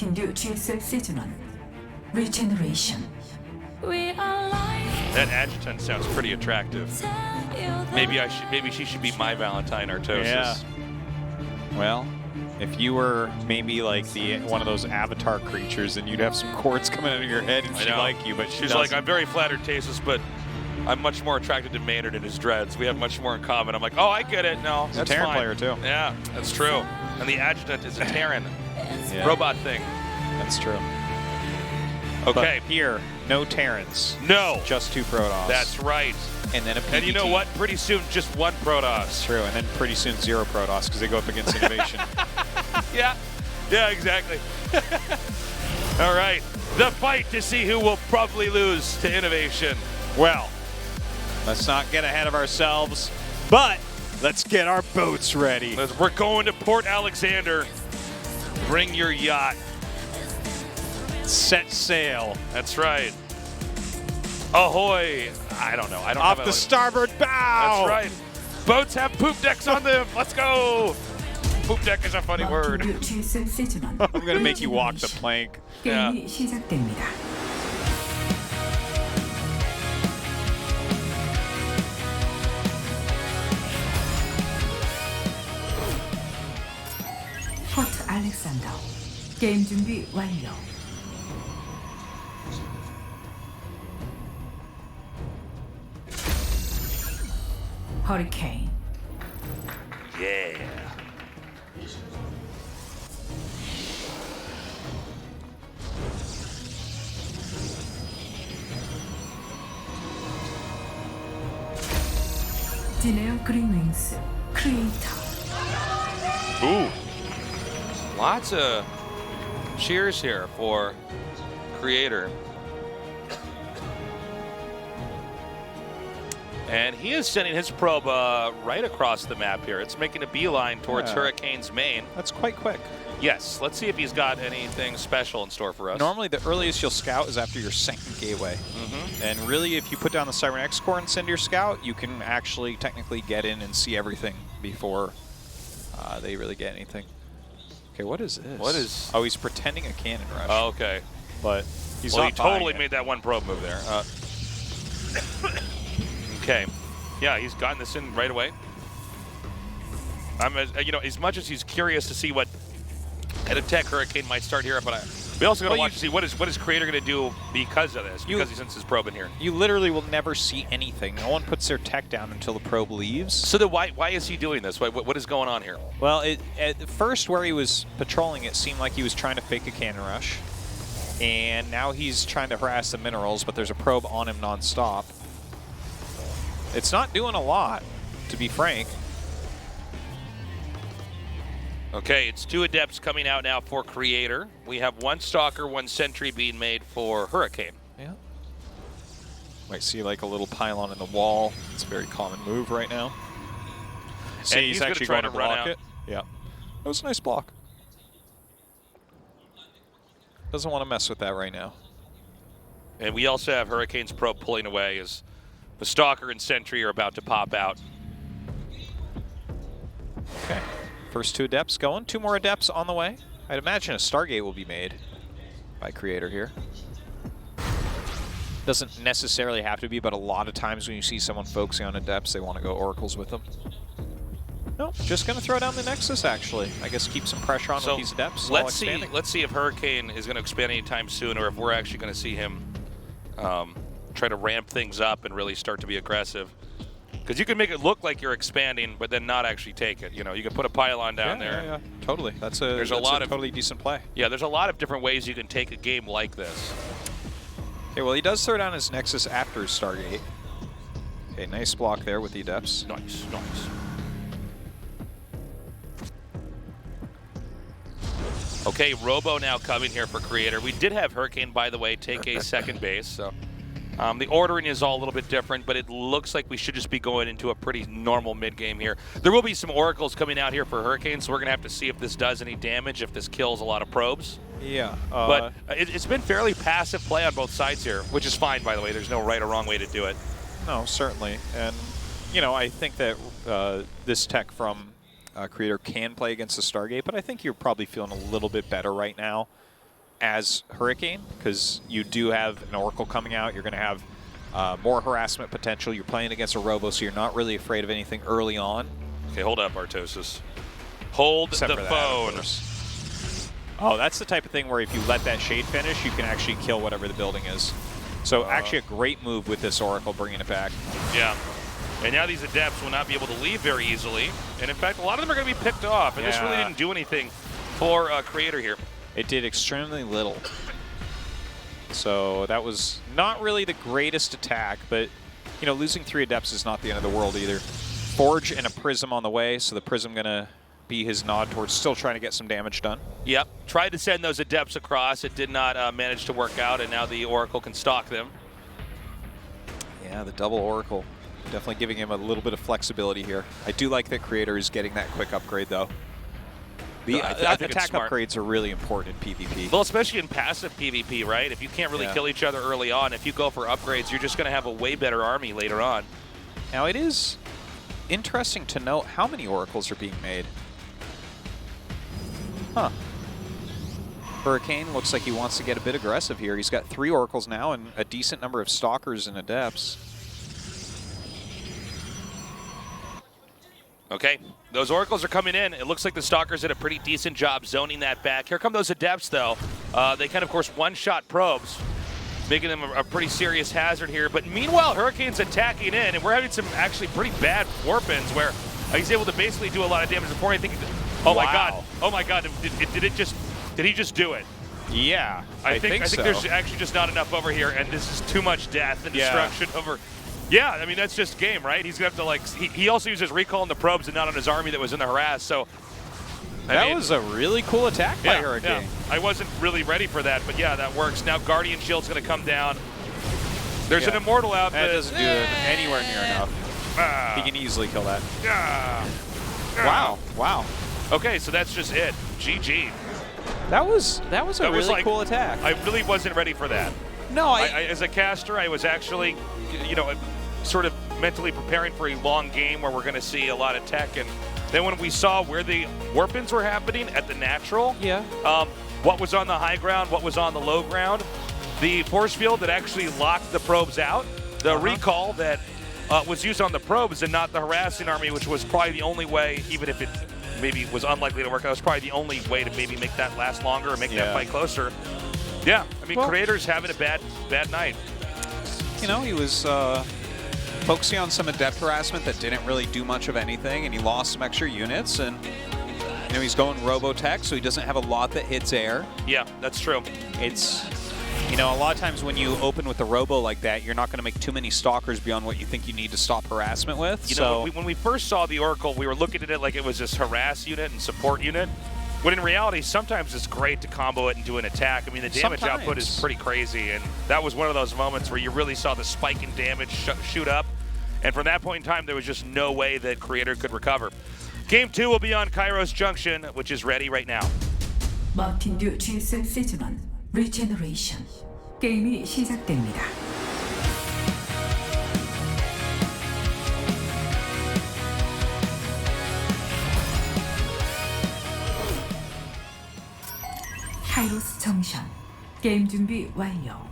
Mountain Dew GSL Season 1 Regeneration. That adjutant sounds pretty attractive. Maybe she should be my Valentine Artosis. Yeah. Well, if you were maybe like one of those avatar creatures, and you'd have some cords coming out of your head, and she'd like you, but she's like, I'm very flattered, Tasis, but I'm much more attracted to Maynard and his dreads. We have much more in common. I'm like, oh, I get it. No, that's a Terran player too. Yeah, that's true. And the adjutant is a Terran robot thing. That's true. Okay. But here, no Terrans. No. Just 2 Protoss. That's right. And then a PPT. And you know what? Pretty soon, just 1 Protoss. That's true. And then pretty soon, 0 Protoss because they go up against Innovation. Yeah. Yeah, exactly. All right. The fight to see who will probably lose to Innovation. Well, let's not get ahead of ourselves, but let's get our boats ready. We're going to Port Alexander. Bring your yacht. Set sail. That's right. Ahoy. I don't know. I don't Off the starboard bow. That's right. Boats have poop decks on them. Let's go. Poop deck is a funny word. I'm going to make you walk the plank. Yeah. 시작됩니다. 포트 알렉산더. 게임 준비 완료. 허리케인. Yeah. 진에어 그린윙스 크리에이터. Ooh. Lots of cheers here for Creator. And he is sending his probe right across the map here. It's making a beeline towards Hurricane's main. That's quite quick. Yes, let's see if he's got anything special in store for us. Normally, the earliest you'll scout is after your 2nd gateway. And really, if you put down the Siren X core and send your scout, you can actually technically get in and see everything before they really get anything. Okay, what is this? What is... Oh, he's pretending a cannon rush. Oh, okay. But he's well, not he totally made that 1 probe move there. Okay. Yeah, he's gotten this in right away. You know, as much as he's curious to see what head of tech Hurricane might start here, but we also got to watch to see what is Creator going to do because of this, because he sends his probe in here. You literally will never see anything. No one puts their tech down until the probe leaves. So then why is he doing this? What is going on here? Well, at first where he was patrolling, it seemed like he was trying to fake a cannon rush. And now he's trying to harass the minerals, but there's a probe on him nonstop. It's not doing a lot, to be frank. Okay, it's 2 Adepts coming out now for Creator. We have 1 Stalker, 1 Sentry being made for Hurricane. Yeah. Might see like a little pylon in the wall. It's a very common move right now. And he's actually going to block it. Yeah. That was a nice block. Doesn't want to mess with that right now. And we also have Hurricane's probe pulling away as the Stalker and Sentry are about to pop out. Okay. First 2 Adepts going. 2 more Adepts on the way. I'd imagine a Stargate will be made by Creator here. Doesn't necessarily have to be, but a lot of times when you see someone focusing on Adepts, they want to go Oracles with them. No, just going to throw down the Nexus, actually. I guess keep some pressure on with these Adepts. Let's see if Hurricane is going to expand anytime soon, or if we're actually going to see him try to ramp things up and really start to be aggressive. Because you can make it look like you're expanding, but then not actually take it. You know, you can put a pylon down there. Yeah, totally. That's a totally decent play. Yeah, there's a lot of different ways you can take a game like this. Okay, well, he does throw down his Nexus after his Stargate. Okay, nice block there with the Adepts. Nice. Okay, Robo now coming here for Creator. We did have Hurricane, by the way, take a 2nd base, so... the ordering is all a little bit different, but it looks like we should just be going into a pretty normal mid-game here. There will be some Oracles coming out here for Hurricane, so we're going to have to see if this does any damage, if this kills a lot of probes. Yeah. But it's been fairly passive play on both sides here, which is fine, by the way. There's no right or wrong way to do it. No, certainly. And, you know, I think that this tech from Creator can play against the Stargate, but I think you're probably feeling a little bit better right now. as Hurricane, because you do have an Oracle coming out. You're going to have more harassment potential. You're playing against a Robo, so you're not really afraid of anything early on. Okay, hold up, Artosis. Hold Except the for that, phone. of course. Oh, that's the type of thing where if you let that Shade finish, you can actually kill whatever the building is. So actually a great move with this Oracle, bringing it back. Yeah. And now these Adepts will not be able to leave very easily. And in fact, a lot of them are going to be picked off. And this really didn't do anything for Creator here. It did extremely little. So that was not really the greatest attack, but you know, losing 3 Adepts is not the end of the world either. Forge and a Prism on the way, so the Prism going to be his nod towards still trying to get some damage done. Yep. Tried to send those Adepts across. It did not manage to work out, and now the Oracle can stalk them. Yeah, the double Oracle. Definitely giving him a little bit of flexibility here. I do like that Creator is getting that quick upgrade, though. The attack upgrades are really important in PvP. Well, especially in passive PvP, right? If you can't really kill each other early on, if you go for upgrades, you're just going to have a way better army later on. Now, it is interesting to note how many Oracles are being made. Huh. Hurricane looks like he wants to get a bit aggressive here. He's got 3 Oracles now and a decent number of Stalkers and Adepts. Okay, those Oracles are coming in. It looks like the Stalkers did a pretty decent job zoning that back. Here come those Adepts, though. They can, of course, one-shot probes, making them a pretty serious hazard here. But meanwhile, Hurricane's attacking in, and we're having some actually pretty bad warp-ins where he's able to basically do a lot of damage before I think. Oh my God! Oh my God! Did he just do it? Yeah, I think so. there's actually just not enough over here, and this is too much death and destruction over. Yeah, I mean, that's just game, right? He's going to have to, like, he also uses recall on the probes and not on his army that was in the harass, so. That was a really cool attack by Hurricane. Yeah. I wasn't really ready for that, but yeah, that works. Now Guardian Shield's going to come down. There's an Immortal out there. That doesn't do it anywhere near enough. He can easily kill that. Wow. Okay, so that's just it. GG. That was a really cool attack. I really wasn't ready for that. No, as a caster, I was actually, you know, sort of mentally preparing for a long game where we're going to see a lot of tech. And then when we saw where the warp-ins were happening at the natural, what was on the high ground, what was on the low ground, the force field that actually locked the probes out, the recall that was used on the probes and not the harassing army, which was probably the only way, even if it maybe was unlikely to work out, was probably the only way to maybe make that last longer or make that fight closer. Yeah, I mean, Creator's having a bad night. You know, he was focusing on some Adept harassment that didn't really do much of anything, and he lost some extra units, and you know, he's going Robotech, so he doesn't have a lot that hits air. Yeah, that's true. It's, you know, a lot of times when you open with a Robo like that, you're not going to make too many Stalkers beyond what you think you need to stop harassment with. You know, when we first saw the Oracle, we were looking at it like it was this harass unit and support unit. When in reality, sometimes it's great to combo it and do an attack. I mean, the damage output is pretty crazy, and that was one of those moments where you really saw the spike in damage shoot up. And from that point in time, there was just no way that Creator could recover. Game 2 will be on Kairos Junction, which is ready right now. 마틴듀 GSL 시즌1 리제너레이션 게임이 시작됩니다. 카이로스 정션 게임 준비 완료.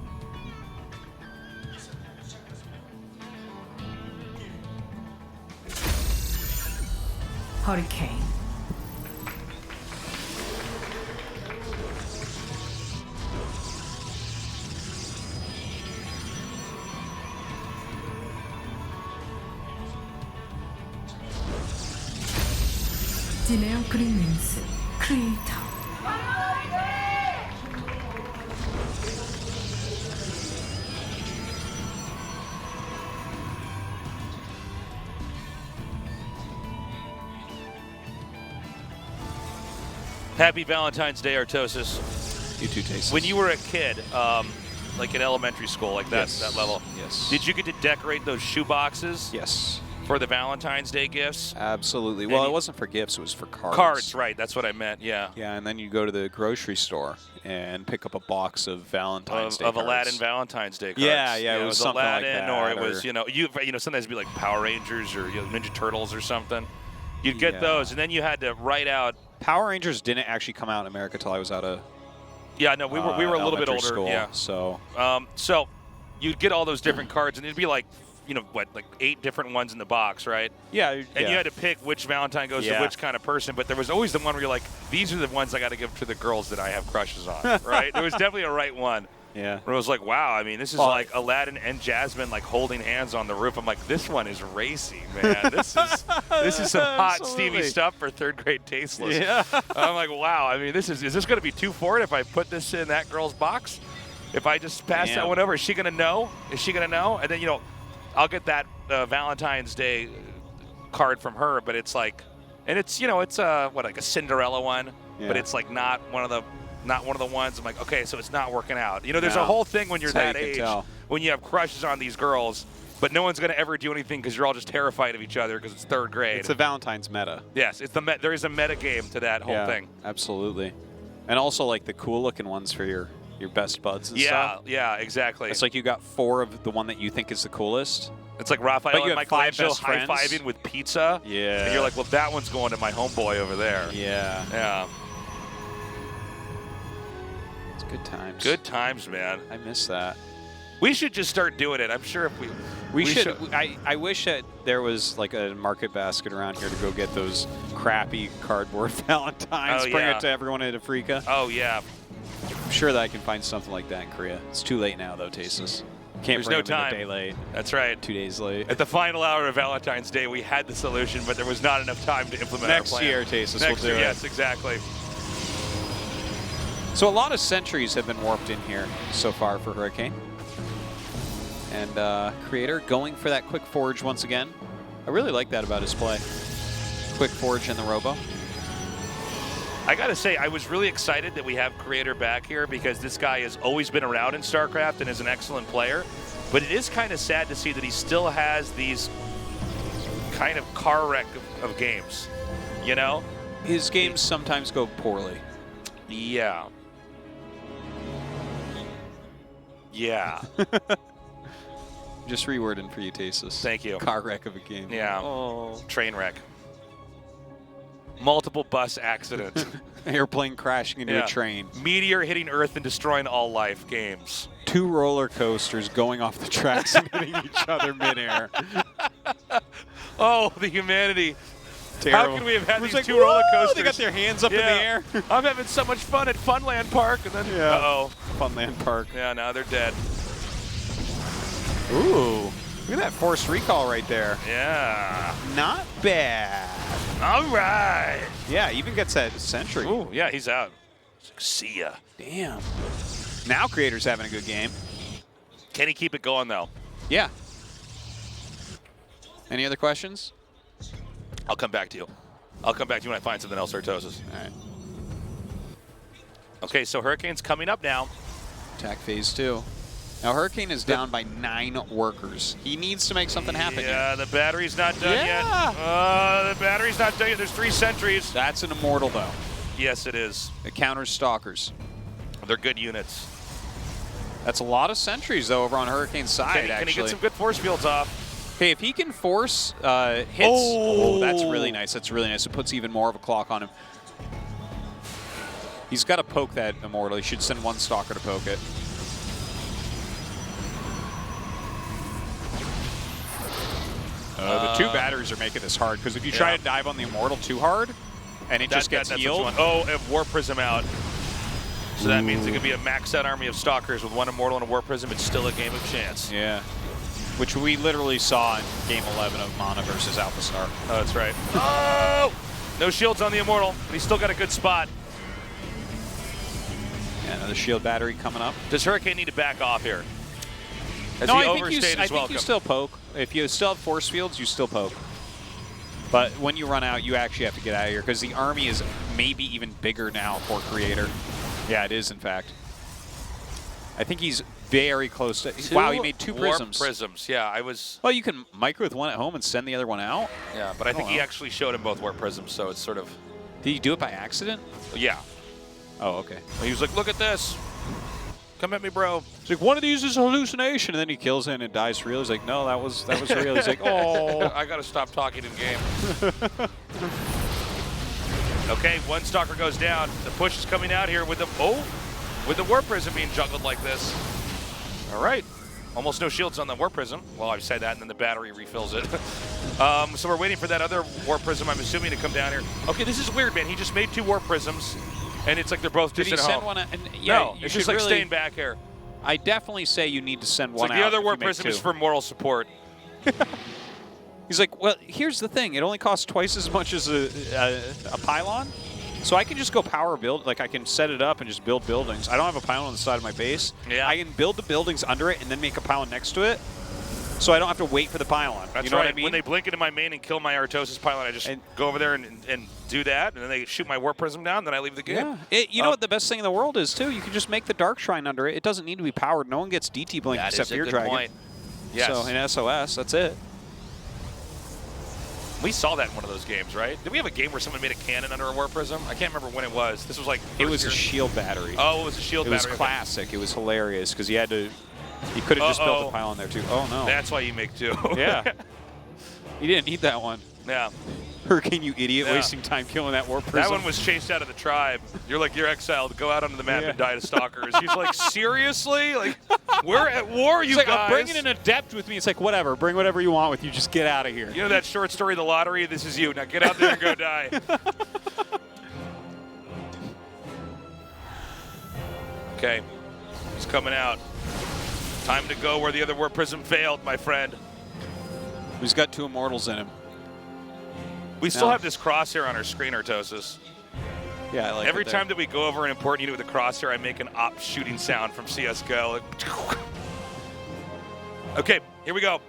허리케인 지네어 그린윈스 크리에이터 Happy Valentine's Day, Artosis. You too, Tastes. When you were a kid, like in elementary school, like that level, did you get to decorate those shoe boxes? Yes. For the Valentine's Day gifts? Absolutely. Well, it wasn't for gifts, it was for cards. Cards, right. That's what I meant, yeah. Yeah, and then you go to the grocery store and pick up a box of Valentine's Day cards. Of Aladdin Valentine's Day cards. Yeah, it was something Aladdin, like that. Or it was, you know, sometimes it'd be like Power Rangers or Ninja Turtles or something. You'd get those, and then you had to write out. Power Rangers didn't actually come out in America till I was out of Yeah, no, we were a little bit older. School, yeah. So. So you'd get all those different cards, and it'd be like, you know, what, like 8 different ones in the box, right? Yeah. And you had to pick which Valentine goes to which kind of person, but there was always the one where you're like, these are the ones I got to give to the girls that I have crushes on, right? There was definitely a right one. Yeah. Where it was like, wow, I mean, this is like Aladdin and Jasmine like holding hands on the roof. I'm like, this one is racy, man. This is some hot steamy stuff for 3rd grade tasteless. Yeah. I'm like, wow, I mean, is this going to be too forward if I put this in that girl's box? If I just pass that one over, is she going to know? Is she going to know? And then, you know, I'll get that Valentine's Day card from her, but it's like, and it's, you know, it's like a Cinderella one, but it's like not one of the ones. I'm like, okay, so it's not working out. You know, there's a whole thing when you're that age, when you have crushes on these girls, but no one's going to ever do anything because you're all just terrified of each other because it's 3rd grade. It's a Valentine's meta. Yes, it's there is a meta game to that whole thing. Absolutely. And also like the cool looking ones for your best buds and stuff. Yeah, exactly. It's like you got 4 of the one that you think is the coolest. It's like Raphael and Michelangelo high-fiving with pizza. Yeah. And you're like, well, that one's going to my homeboy over there. Yeah. Yeah. It's good times. Good times, man. I miss that. We should just start doing it. I'm sure if we should. I wish that there was like a market basket around here to go get those crappy cardboard Valentines. Bring it to everyone at Africa. Oh, yeah. I'm sure that I can find something like that in Korea. It's too late now, though, Tasis. Can't bring them in a day late. That's right. 2 days late. At the final hour of Valentine's Day, we had the solution, but there was not enough time to implement our plan. Next year, Tasis, we'll do it. Yes, exactly. So a lot of sentries have been warped in here so far for Hurricane. And Creator going for that quick forge once again. I really like that about his play. Quick forge in the Robo. I got to say, I was really excited that we have Creator back here because this guy has always been around in StarCraft and is an excellent player. But it is kind of sad to see that he still has these kind of car wreck of games, you know? His games sometimes go poorly. Yeah. Yeah. Just rewording for you, Tasis. Thank you. Car wreck of a game. Yeah. Oh. Train wreck. Multiple bus accident. Airplane crashing into a train. Meteor hitting Earth and destroying all life games. 2 roller coasters going off the tracks and hitting each other midair. Oh, the humanity. Terrible. How can we have had these 2 roller coasters? They got their hands up in the air. I'm having so much fun at Funland Park. And then, uh-oh. Funland Park. Yeah, now they're dead. Ooh. Look at that forced recall right there. Yeah. Not bad. All right. Yeah, even gets that sentry. Ooh, yeah, he's out. See ya. Damn. Now Creator's having a good game. Can he keep it going, though? Yeah. Any other questions? I'll come back to you. I'll come back to you when I find something else, Artosis. All right. Okay, so Hurricane's coming up now. Attack phase 2. Now, Hurricane is down by 9 workers. He needs to make something happen Yeah, here. the battery's not done yet. The battery's not done yet. There's 3 sentries. That's an immortal, though. Yes, it is. It counters stalkers. They're good units. That's a lot of sentries, though, over on Hurricane's side, Can he get some good force fields off? Okay, if he can force hits, oh, that's really nice. That's really nice. It puts even more of a clock on him. He's got to poke that immortal. He should send 1 stalker to poke it. The 2 batteries are making this hard, because if you try to dive on the immortal too hard, and it just gets healed. Oh, and Warp Prism out. So that means it could be a maxed out army of stalkers with 1 immortal and a Warp Prism. It's still a game of chance. Yeah. Which we literally saw in Game 11 of Mana versus Alpha Star. Oh, that's right. Oh! No shields on the immortal, but he's still got a good spot. Yeah, another shield battery coming up. Does Hurricane need to back off here? No, I think you still poke. If you still have force fields, you still poke. But when you run out, you actually have to get out of here, because the army is maybe even bigger now for Creator. Yeah, it is, in fact. I think he's very close to... Wow, he made 2 prisms. Warp prisms, yeah. I was... Well, you can micro with 1 at home and send the other one out. Yeah, but I think he actually showed him both Warp prisms, so it's sort of... Did he do it by accident? Yeah. Oh, okay. He was like, look at this. Come at me, bro. He's like, one of these is a hallucination, and then he kills it and it dies for real. He's like, no, that was real. He's like, oh. I got to stop talking in game. Okay, 1 stalker goes down. The push is coming out here with the... Oh! with the War Prism being juggled like this. All right. Almost no shields on the War Prism. Well, I've said that, and then the battery refills it. So we're waiting for that other War Prism, I'm assuming, to come down here. Okay, this is weird, man. He just made 2 War Prisms, and it's like they're both just Did he at send home. one? Yeah, No, it's just like really, staying back here. I definitely say you need to send It's one like out. the other if War you make Prism 2. is for moral support. He's like, well, here's the thing. It only costs twice as much as a pylon. So I can just go power build, like I can set it up and just build buildings. I don't have a pylon on the side of my base. Yeah. I can build the buildings under it and then make a pylon next to it. So I don't have to wait for the pylon. That's you know right. what I mean? When they blink into my main and kill my Artosis pylon, I just go over there and do that, and then they shoot my War Prism down, then I leave the game. Yeah. You know what the best thing in the world is, too? You can just make the Dark Shrine under it. It doesn't need to be powered. No one gets DT blink That except is a Fear good Dragon. point. Yes. So in SOS, that's it. We saw that in one of those games, right? Did we have a game where someone made a cannon under a War Prism? I can't remember when it was. This was like It was year. a shield battery. Oh, it was a shield It battery. was classic. It was hilarious because you had to. You could have just built a pylon there too. Oh no. That's why you make 2. Yeah. You didn't need that one. Yeah. Hurricane, you idiot, Yeah. wasting time killing that War Prism. That one was chased out of the tribe. You're like, you're exiled. Go out onto the map and die to stalkers. He's like, seriously? Like, we're at war, you It's like, guys. I'm bringing an adept with me. It's like, whatever. Bring whatever you want with you. Just get out of here. You know that short story, The Lottery? This is you. Now get out there and go die. Okay. He's coming out. Time to go where the other War Prism failed, my friend. He's got 2 Immortals in him. We still No. have this crosshair on our screen, Artosis. Yeah, I like Every it there. time that we go over an important unit with a crosshair, I make an op shooting sound from CSGO. Okay, here we go.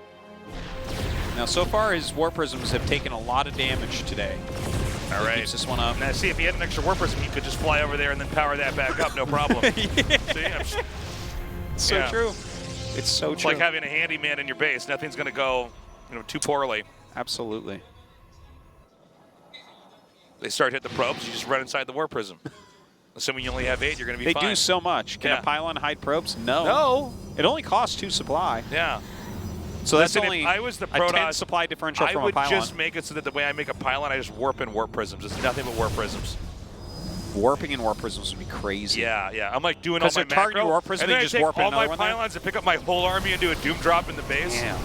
Now, so far, his War Prisms have taken a lot of damage today. All He right. keeps this one up. Now, see, if he had an extra War Prism, he could just fly over there and then power that back up, no problem. Yeah. See, So yeah. true. It's so It's true. like having a handyman in your base. Nothing's going to go, too poorly. Absolutely. They start to hit the probes, you just run inside the War Prism. Assuming you only have 8, you're going to be They fine. do so much. Can Yeah. a pylon hide probes? No. No. It only costs 2 supply. Yeah. So that's Listen, if only I was the a 10 Protoss, supply differential I from would a pylon. just make it so that the way I make a pylon, I just warp in War Prisms. It's nothing but War Prisms. Warping in War Prisms would be crazy. Yeah, yeah. I'm like doing all 'Cause my they're targeting macro, War Prism, and they then I just take warp in all my another one there? pylons and pick up my whole army and do a Doom Drop in the base. Damn.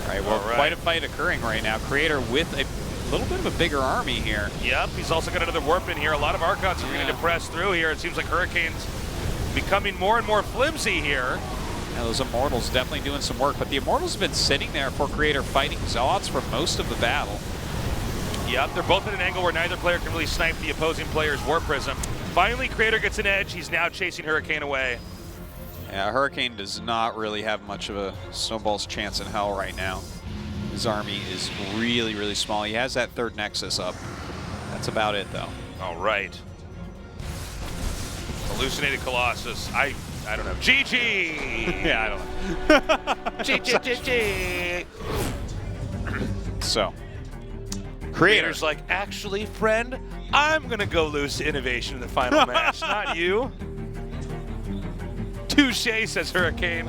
All right, well, All right. quite a fight occurring right now. Creator with a little bit of a bigger army here. Yep, he's also got another warp in here. A lot of Archons are beginning to press through here. It seems like Hurricane's becoming more and more flimsy here. Now, those Immortals definitely doing some work, but the Immortals have been sitting there for Creator fighting Zealots for most of the battle. Yep, they're both at an angle where neither player can really snipe the opposing player's War Prism. Finally, Creator gets an edge. He's now chasing Hurricane away. Yeah, Hurricane does not really have much of a snowball's chance in hell right now. His army is really, really small. He has that 3rd Nexus up. That's about it, though. All right. Hallucinated Colossus. I don't know. GG! Yeah, I don't know. GG! So, Creator's like, actually, friend, I'm going to go lose to Innovation in the final match, not you. Touché, says Hurricane.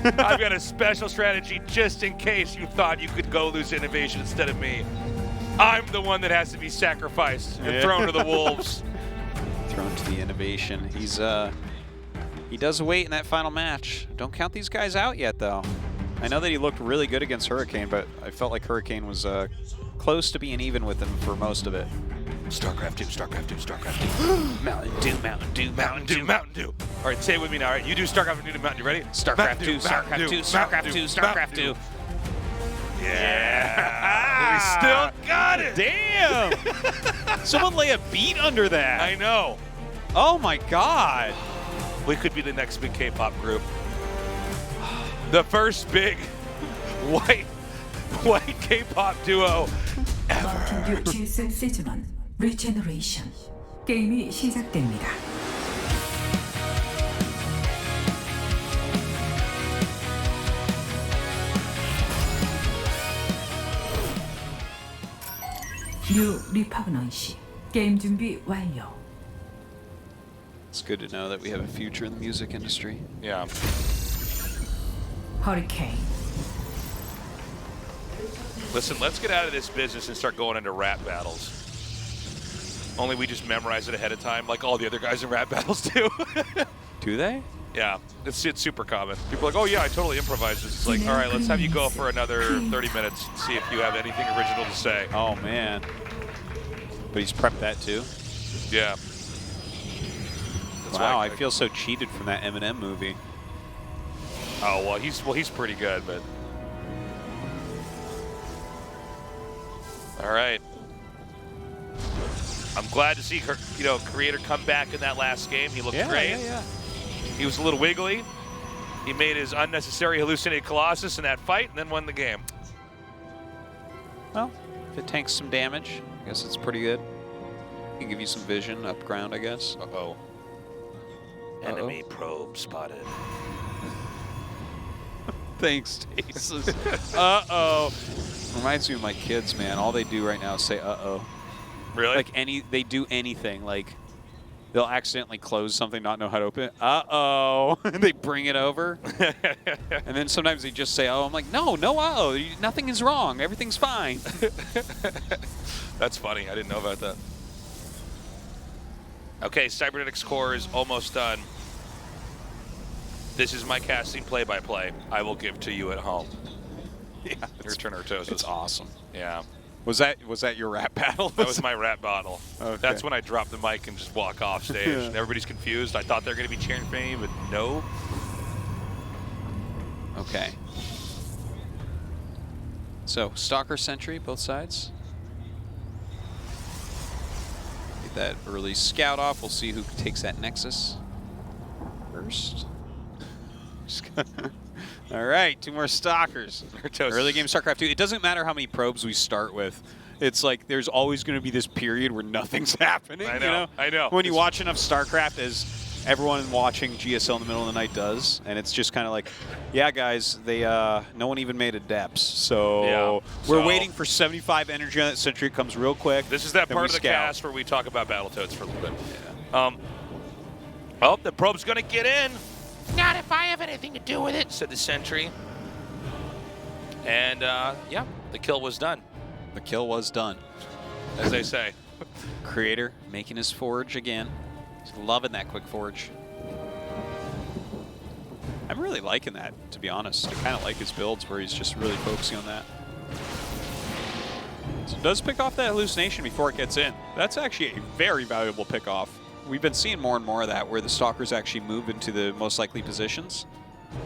I've got a special strategy just in case you thought you could go lose to Innovation instead of me. I'm the one that has to be sacrificed and thrown to the wolves. thrown to the Innovation. He does wait in that final match. Don't count these guys out yet, though. I know that he looked really good against Hurricane, but I felt like Hurricane was close to being even with him for most of it. StarCraft 2, StarCraft 2, StarCraft 2. Mountain Dew, Mountain Dew, Mountain Dew, Mountain Dew. All right, say it with me now. All right, you do StarCraft and you do Mountain Dew. Ready? StarCraft 2, StarCraft 2, StarCraft 2, StarCraft 2. Yeah. We still got it. Damn! Someone lay a beat under that. I know. Oh my God. We could be the next big K-pop group. The first big white K-pop duo ever. 정규 GSL 시즌1 리제너레이션 게임이 시작됩니다. 뉴 리파그넌시 게임 준비 완료. It's good to know that we have a future in the music industry. Yeah. 허리케인 Listen, let's get out of this business and start going into rap battles. Only we just memorize it ahead of time, like all the other guys in rap battles do. Do they? Yeah, it's super common. People are like, oh yeah, I totally improvised this. It's like, all right, let's have you go for another 30 minutes and see if you have anything original to say. Oh man. But he's prepped that too. Yeah. That's Wow, why I feel so cheated from that Eminem movie. Oh well, he's pretty good, but. All right. I'm glad to see Creator come back in that last game. He looked great. Yeah. He was a little wiggly. He made his unnecessary hallucinated Colossus in that fight and then won the game. Well, if it tanks some damage, I guess it's pretty good. Can give you some vision up ground, I guess. Uh-oh. Enemy probe spotted. Thanks, Stasis. Uh-oh. Reminds me of my kids, man. All they do right now is say uh-oh. Really? Like they do anything. Like they'll accidentally close something, not know how to open it. Uh-oh. They bring it over. And then sometimes they just say, oh. I'm like, no uh-oh. Nothing is wrong. Everything's fine. That's funny. I didn't know about that. Okay, Cybernetics Core is almost done. This is my casting play-by-play. I will give to you at home. Yeah, Your turn, Artosis. It's awesome. Yeah. Was that your rap battle? That was my rap battle. Okay. That's when I drop the mic and just walk off stage. And everybody's confused. I thought they were going to be cheering for me, but no. Okay. So, Stalker Sentry, both sides. Get that early scout off. We'll see who takes that Nexus first. All right, 2 more Stalkers. Early game StarCraft 2. It doesn't matter how many probes we start with. It's like there's always going to be this period where nothing's happening. I know. When you watch enough StarCraft, as everyone watching GSL in the middle of the night does, and it's just kind of like, yeah, guys, they no one even made Adepts, so we're waiting for 75 energy on that Sentry. It comes real quick. This is that part of the cast where we talk about Battletoads for a little bit. Yeah. Oh, the probe's going to get in. Not if I have anything to do with it, said the Sentry. And, yeah, the kill was done. The kill was done. As they say. Creator making his forge again. He's loving that quick forge. I'm really liking that, to be honest. I kind of like his builds where he's just really focusing on that. So it does pick off that hallucination before it gets in. That's actually a very valuable pick off. We've been seeing more and more of that where the Stalkers actually move into the most likely positions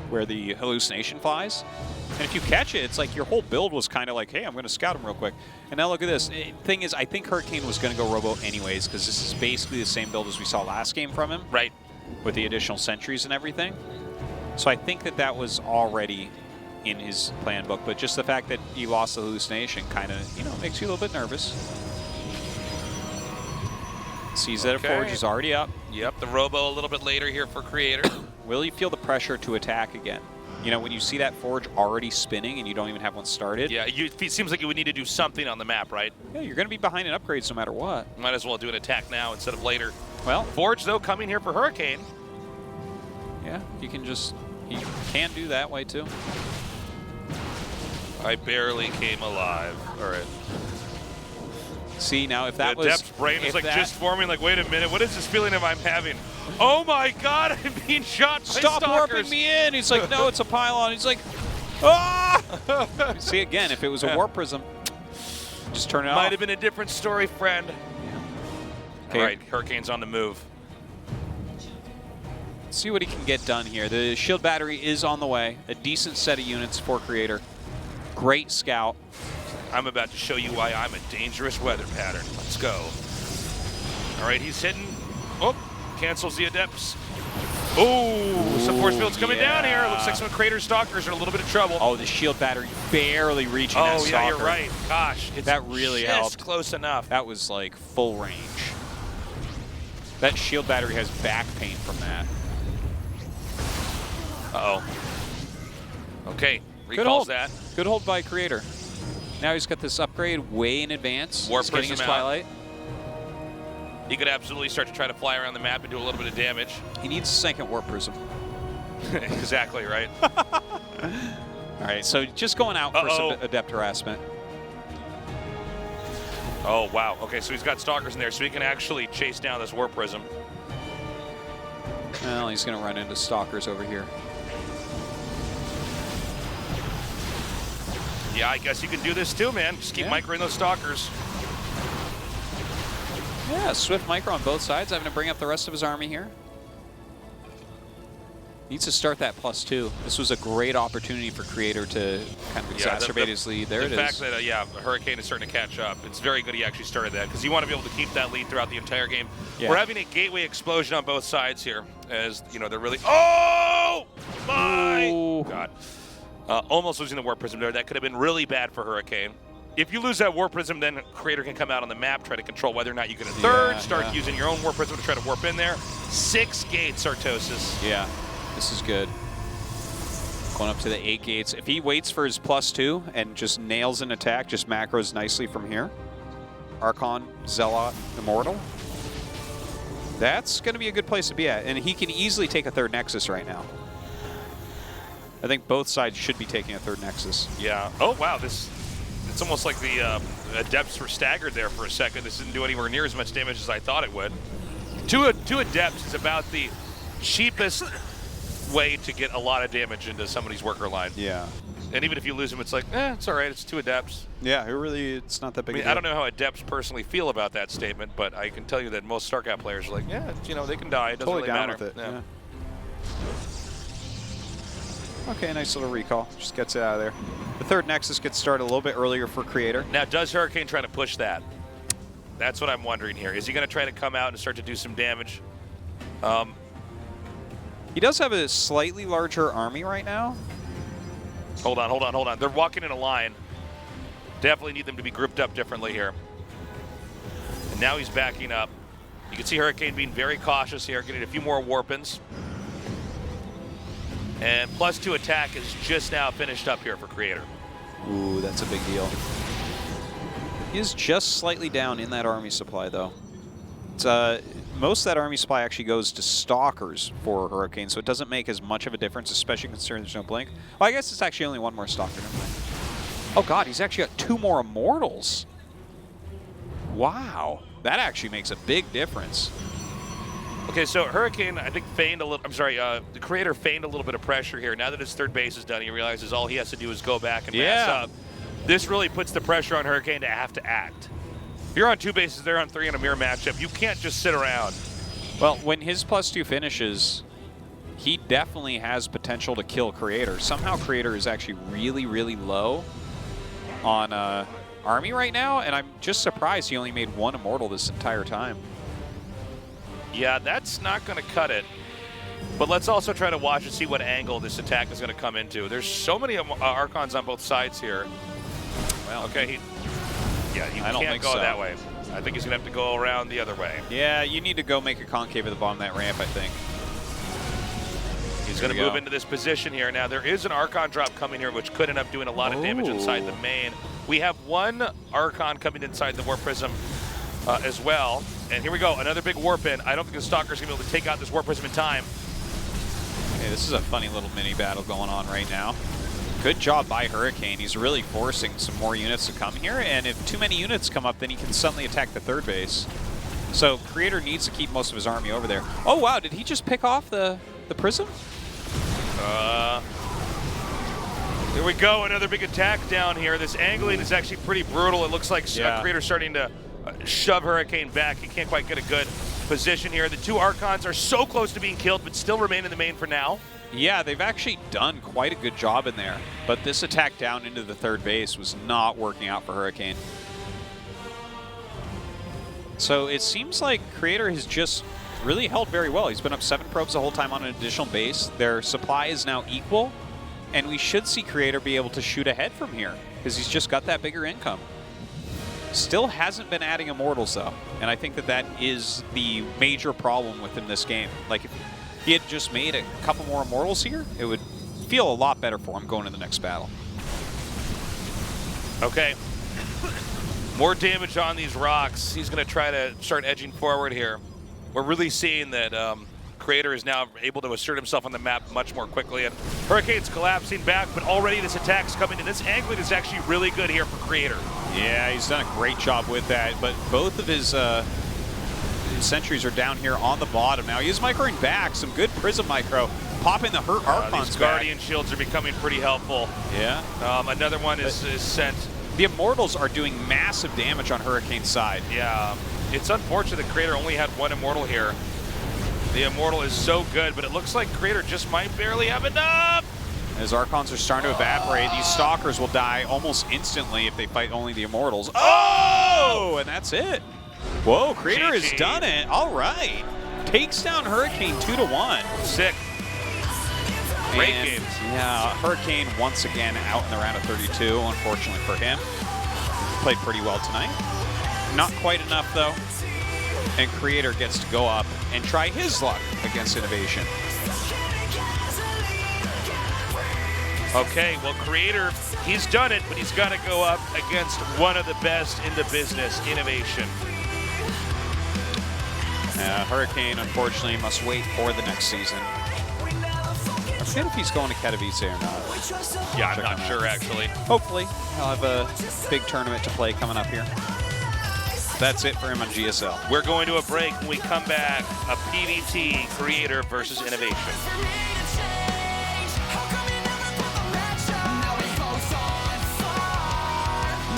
where the hallucination flies. And if you catch it, it's like your whole build was kind of like, hey, I'm going to scout him real quick. And now look at this. Thing is, I think Hurricane was going to go Robo anyways because this is basically the same build as we saw last game from him. Right. With the additional sentries and everything. So I think that that was already in his plan book. But just the fact that he lost the hallucination kind of, makes you a little bit nervous. Sees that a forge is already up. Yep, the Robo a little bit later here for Creator. Will you feel the pressure to attack again? When you see that forge already spinning and you don't even have one started. Yeah, it seems like you would need to do something on the map, right? Yeah, you're going to be behind in upgrades no matter what. Might as well do an attack now instead of later. Well, Forge, though, coming here for Hurricane. Yeah, he can do that way, too. I barely came alive. All right. See, now if that the Adept's brain is like just forming, like, wait a minute, what is this feeling I'm having? Oh my god, I'm being shot by Stop stalkers. warping me in! He's like, no, it's a pylon. He's like, ah! See, again, if it was a warp prism, just turn it off. Might have been a different story, friend. Yeah. Okay. All right, Hurricane's on the move. See what he can get done here. The shield battery is on the way. A decent set of units for Creator. Great scout. I'm about to show you why I'm a dangerous weather pattern. Let's go. All right, he's hitting. Oh, cancels the Adepts. Oh, some force field's coming down here. Looks like some Creator Stalkers are in a little bit of trouble. Oh, the shield battery barely reaching that Stalker. Oh, yeah, you're right. Gosh, that really helped. Close enough. That was like full range. That shield battery has back pain from that. Uh-oh. Okay, recalls that. Good hold by Creator. Now he's got this upgrade way in advance. Warp he's getting his out. Twilight. He could absolutely start to try to fly around the map and do a little bit of damage. He needs a second Warp Prism. Exactly, right? All right, so just going out for some Adept harassment. Oh, wow. Okay, so he's got Stalkers in there, so he can actually chase down this Warp Prism. Well, he's going to run into Stalkers over here. Yeah, I guess you can do this too, man. Just keep microing those Stalkers. Yeah, swift micro on both sides, having to bring up the rest of his army here. Needs to start that +2. This was a great opportunity for Creator to kind of exacerbate his lead. There it is. The fact that, yeah, Hurricane is starting to catch up. It's very good he actually started that, because you want to be able to keep that lead throughout the entire game. Yeah. We're having a gateway explosion on both sides here, as, you know, they're really... Oh! My God. Almost losing the Warp Prism there. That could have been really bad for Hurricane. If you lose that Warp Prism, then Creator can come out on the map, try to control whether or not you get a third, start using your own Warp Prism to try to warp in there. 6 gates, Artosis. Yeah. This is good. Going up to the 8 gates. If he waits for his +2 and just nails an attack, just macros nicely from here. Archon, Zealot, Immortal. That's going to be a good place to be at. And he can easily take a 3rd Nexus right now. I think both sides should be taking a 3rd Nexus. Yeah. Oh, wow. It's almost like the Adepts were staggered there for a second. This didn't do anywhere near as much damage as I thought it would. Two Adepts is about the cheapest way to get a lot of damage into somebody's worker line. Yeah. And even if you lose them, it's like, it's all right. It's 2 Adepts. Yeah, it's not that big. I mean, I don't know how Adepts personally feel about that statement, but I can tell you that most StarCraft players are like, yeah, you know, they can die. It doesn't really matter. With it. Yeah. Okay, nice little recall. Just gets it out of there. The 3rd Nexus gets started a little bit earlier for Creator. Now, does Hurricane try to push that? That's what I'm wondering here. Is he going to try to come out and start to do some damage? He does have a slightly larger army right now. Hold on. They're walking in a line. Definitely need them to be grouped up differently here. And now he's backing up. You can see Hurricane being very cautious here, getting a few more warp-ins. And +2 attack is just now finished up here for Creator. Ooh, that's a big deal. He is just slightly down in that army supply, though. It's, most of that army supply actually goes to Stalkers for Hurricane, so it doesn't make as much of a difference, especially considering there's no blink. Well, I guess it's actually only 1 more Stalker. Oh God, he's actually got 2 more Immortals. Wow, that actually makes a big difference. Okay, so Hurricane, I think, the Creator feigned a little bit of pressure here. Now that his 3rd base is done, he realizes all he has to do is go back and mass up. This really puts the pressure on Hurricane to have to act. If you're on 2 bases, they're on 3 in a mirror matchup. You can't just sit around. Well, when his +2 finishes, he definitely has potential to kill Creator. Somehow Creator is actually really, really low on army right now, and I'm just surprised he only made 1 Immortal this entire time. Yeah, that's not going to cut it. But let's also try to watch and see what angle this attack is going to come into. There's so many Archons on both sides here. Well, okay, you can't go that way. I think he's going to have to go around the other way. Yeah, you need to go make a concave at the bottom of that ramp, I think. He's going to move into this position here. Now, there is an Archon drop coming here, which could end up doing a lot of damage inside the main. We have 1 Archon coming inside the Warp Prism as well. And here we go, another big warp in. I don't think the Stalker's going to be able to take out this Warp Prism in time. Okay, this is a funny little mini battle going on right now. Good job by Hurricane. He's really forcing some more units to come here, and if too many units come up, then he can suddenly attack the 3rd base. So Creator needs to keep most of his army over there. Oh wow, did he just pick off the Prism? Here we go, another big attack down here. This angling is actually pretty brutal. It looks like Creator's starting to shove Hurricane back. He can't quite get a good position here. The 2 Archons are so close to being killed, but still remain in the main for now. Yeah, they've actually done quite a good job in there. But this attack down into the 3rd base was not working out for Hurricane. So it seems like Creator has just really held very well. He's been up 7 probes the whole time on an additional base. Their supply is now equal, and we should see Creator be able to shoot ahead from here because he's just got that bigger income. Still hasn't been adding Immortals, though, and I think that is the major problem within this game. Like, if he had just made a couple more Immortals here, it would feel a lot better for him going to the next battle. Okay. More damage on these rocks. He's going to try to start edging forward here. We're really seeing that Creator is now able to assert himself on the map much more quickly, and Hurricane's collapsing back, but already this attack's coming in. This angling is actually really good here for Creator. Yeah, he's done a great job with that, but both of his sentries are down here on the bottom now. He is microing back, some good Prism micro, popping the hurt Archons These back. Guardian shields are becoming pretty helpful. Yeah. Another one is sent. The Immortals are doing massive damage on Hurricane's side. Yeah, it's unfortunate that Creator only had one Immortal here. The Immortal is so good, but it looks like Creator just might barely have enough. As Archons are starting to evaporate, these Stalkers will die almost instantly if they fight only the Immortals. Oh! And that's it. Whoa, Creator has done it. All right. Takes down Hurricane 2-1. Sick. Great games. Yeah, Hurricane once again out in the round of 32, unfortunately for him. Played pretty well tonight. Not quite enough, though. And Creator gets to go up and try his luck against Innovation. Okay, well, Creator, he's done it, but he's got to go up against one of the best in the business, Innovation. Hurricane, unfortunately, must wait for the next season. I forget if he's going to Katowice or not. Yeah, I'm not sure, actually. Hopefully, he'll have a big tournament to play coming up here. That's it for him on GSL. We're going to a break. When we come back, a PvT Creator versus Innovation.